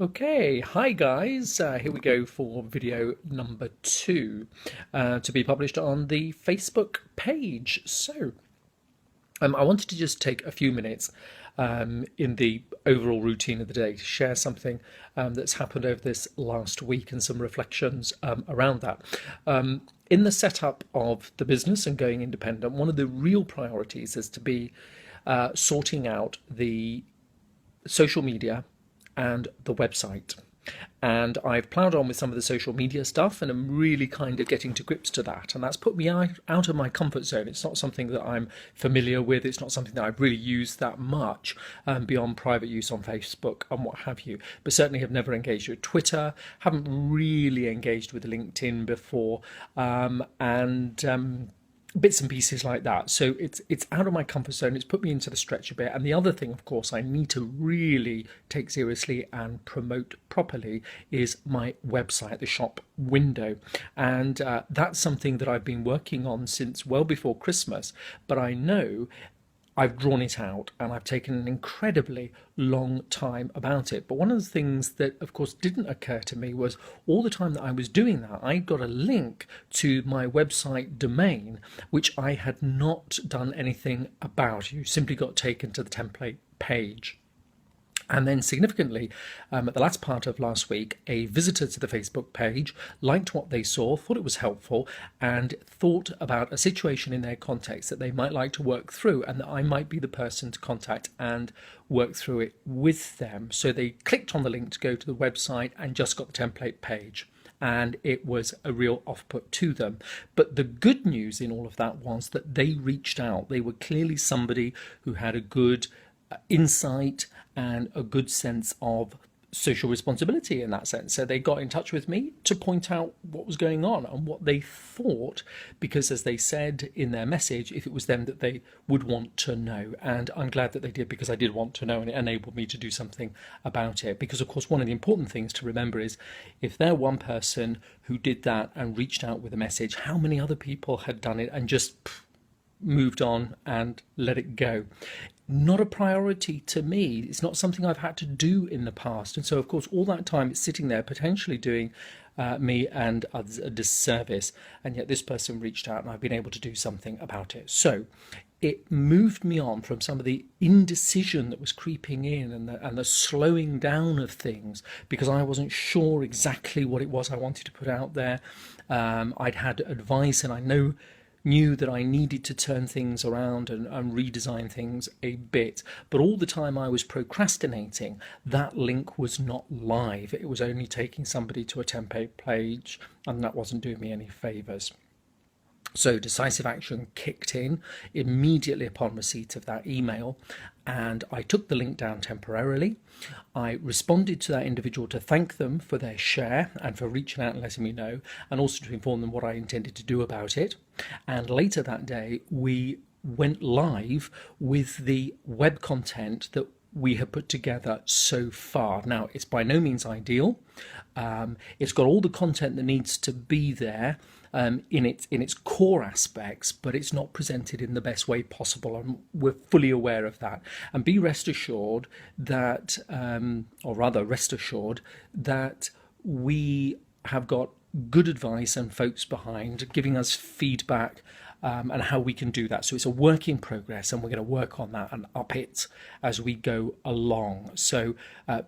Okay, hi guys. Here we go for video number 2 to be published on the Facebook page. I wanted to just take a few minutes in the overall routine of the day to share something that's happened over this last week and some reflections around that. In the setup of the business and going independent, one of the real priorities is to be sorting out the social media and the website. And I've ploughed on with some of the social media stuff and I'm really kind of getting to grips to that. And that's put me out of my comfort zone. It's not something that I'm familiar with. It's not something that I've really used that much beyond private use on Facebook and what have you. But certainly have never engaged with Twitter, haven't really engaged with LinkedIn before. And bits and pieces like that. So it's out of my comfort zone. It's put me into the stretch a bit. And the other thing, of course, I need to really take seriously and promote properly is my website, the shop window. And that's something that I've been working on since well before Christmas. But I know I've drawn it out and I've taken an incredibly long time about it. But one of the things that, of course, didn't occur to me was all the time that I was doing that, I got a link to my website domain, which I had not done anything about. You simply got taken to the template page. And then significantly, at the last part of last week, a visitor to the Facebook page liked what they saw, thought it was helpful, and thought about a situation in their context that they might like to work through and that I might be the person to contact and work through it with them. So they clicked on the link to go to the website and just got the template page. And it was a real off-put to them. But the good news in all of that was that they reached out. They were clearly somebody who had a good insight and a good sense of social responsibility in that sense. So they got in touch with me to point out what was going on and what they thought, because as they said in their message, if it was them that they would want to know. And I'm glad that they did, because I did want to know and it enabled me to do something about it. Because of course, one of the important things to remember is if they're one person who did that and reached out with a message, how many other people had done it and just moved on and let it go. Not a priority to me. It's not something I've had to do in the past. And so, of course, all that time it's sitting there potentially doing me and others a disservice. And yet this person reached out and I've been able to do something about it. So it moved me on from some of the indecision that was creeping in and the slowing down of things, because I wasn't sure exactly what it was I wanted to put out there. I'd had advice and I knew that I needed to turn things around and redesign things a bit. But all the time I was procrastinating, that link was not live. It was only taking somebody to a template page, and that wasn't doing me any favours. So decisive action kicked in immediately upon receipt of that email, and I took the link down temporarily. I responded to that individual to thank them for their share and for reaching out and letting me know, and also to inform them what I intended to do about it. And later that day, we went live with the web content that we have put together so far. Now, it's by no means ideal. It's got all the content that needs to be there in its core aspects, but it's not presented in the best way possible, and we're fully aware of that. And be rest assured that, or rather, rest assured that we have got good advice and folks behind giving us feedback and how we can do that. So it's a work in progress, and we're going to work on that and up it as we go along. So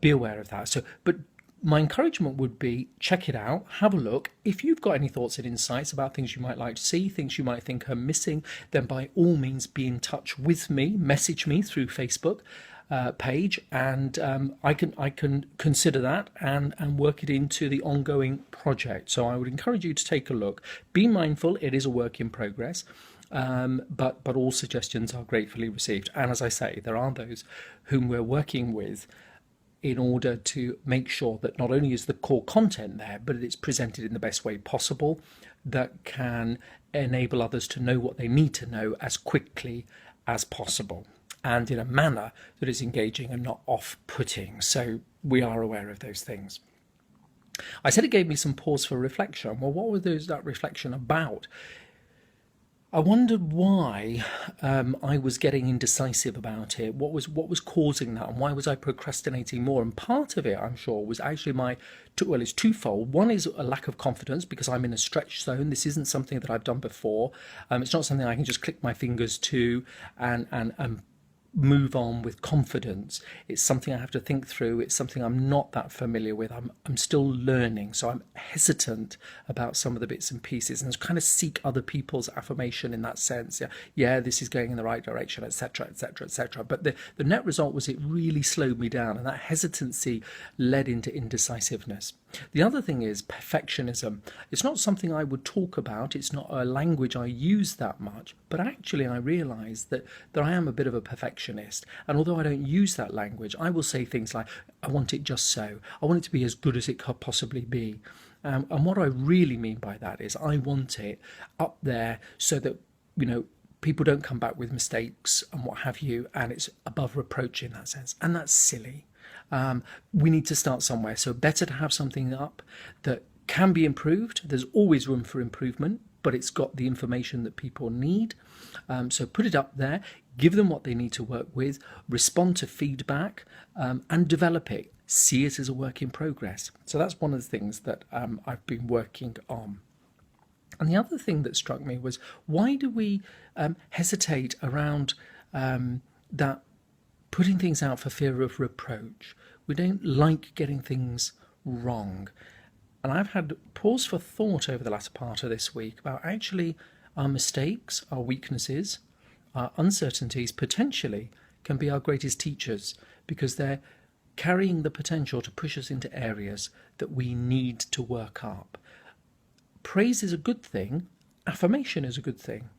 be aware of that. But my encouragement would be check it out, have a look. If you've got any thoughts and insights about things you might like to see, things you might think are missing, then by all means be in touch with me, message me through Facebook page, and I can consider that and work it into the ongoing project. So I would encourage you to take a look. Be mindful, it is a work in progress, but all suggestions are gratefully received. And as I say, there are those whom we're working with in order to make sure that not only is the core content there, but it's presented in the best way possible that can enable others to know what they need to know as quickly as possible, and in a manner that is engaging and not off-putting. So we are aware of those things. I said it gave me some pause for reflection. Well, what was that reflection about? I wondered why I was getting indecisive about it. What was causing that, and why was I procrastinating more? And part of it, I'm sure, was actually well, it's twofold. One is a lack of confidence because I'm in a stretch zone. This isn't something that I've done before. It's not something I can just click my fingers to and move on with confidence. It's something I have to think through. It's something I'm not that familiar with. I'm still learning, so I'm hesitant about some of the bits and pieces, and kind of seek other people's affirmation in that sense. Yeah, this is going in the right direction, etc., etc., etc. But the net result was it really slowed me down, and that hesitancy led into indecisiveness. The other thing is perfectionism. It's not something I would talk about. It's not a language I use that much. But actually, I realise that I am a bit of a perfectionist. And although I don't use that language, I will say things like, I want it just so. I want it to be as good as it could possibly be. And what I really mean by that is I want it up there so that, people don't come back with mistakes and what have you, and it's above reproach in that sense. And that's silly. We need to start somewhere. So better to have something up that can be improved. There's always room for improvement, but it's got the information that people need. So put it up there, give them what they need to work with, respond to feedback, and develop it. See it as a work in progress. So that's one of the things that I've been working on. And the other thing that struck me was, why do we hesitate around that putting things out for fear of reproach? We don't like getting things wrong. And I've had pause for thought over the latter part of this week about actually our mistakes, our weaknesses, our uncertainties potentially can be our greatest teachers, because they're carrying the potential to push us into areas that we need to work up. Praise is a good thing, affirmation is a good thing,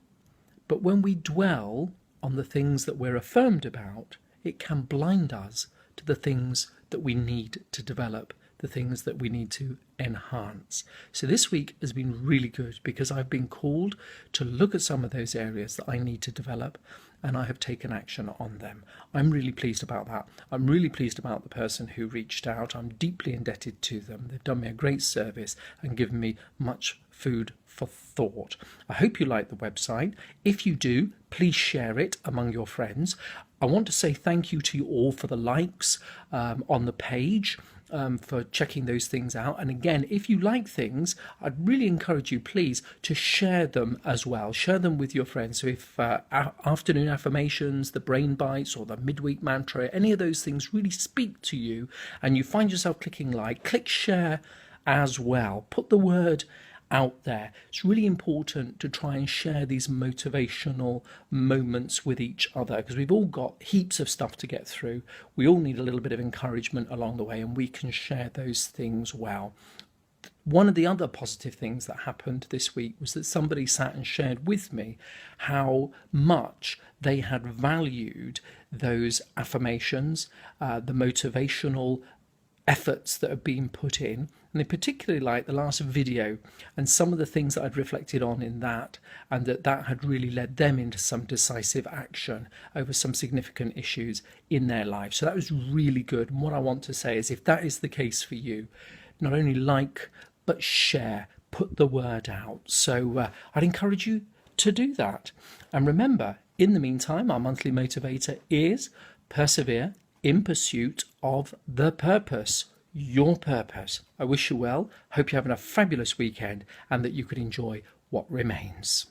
but when we dwell on the things that we're affirmed about, it can blind us to the things that we need to develop, the things that we need to enhance. So this week has been really good because I've been called to look at some of those areas that I need to develop, and I have taken action on them. I'm really pleased about that. I'm really pleased about the person who reached out. I'm deeply indebted to them. They've done me a great service and given me much food for thought. I hope you like the website. If you do, please share it among your friends. I want to say thank you to you all for the likes on the page. For checking those things out. And again, if you like things, I'd really encourage you, please, to share them as well. Share them with your friends. So if afternoon affirmations, the brain bites, or the midweek mantra, any of those things really speak to you and you find yourself clicking like, click share as well. Put the word out there. It's really important to try and share these motivational moments with each other, because we've all got heaps of stuff to get through. We all need a little bit of encouragement along the way, and we can share those things well. One of the other positive things that happened this week was that somebody sat and shared with me how much they had valued those affirmations, the motivational efforts that have been put in, and they particularly liked the last video and some of the things that I'd reflected on in that, and that had really led them into some decisive action over some significant issues in their life. So that was really good. And what I want to say is, if that is the case for you, not only like but share, put the word out. So I'd encourage you to do that. And remember, in the meantime, our monthly motivator is persevere in pursuit of the purpose, your purpose. I wish you well. Hope you're having a fabulous weekend and that you could enjoy what remains.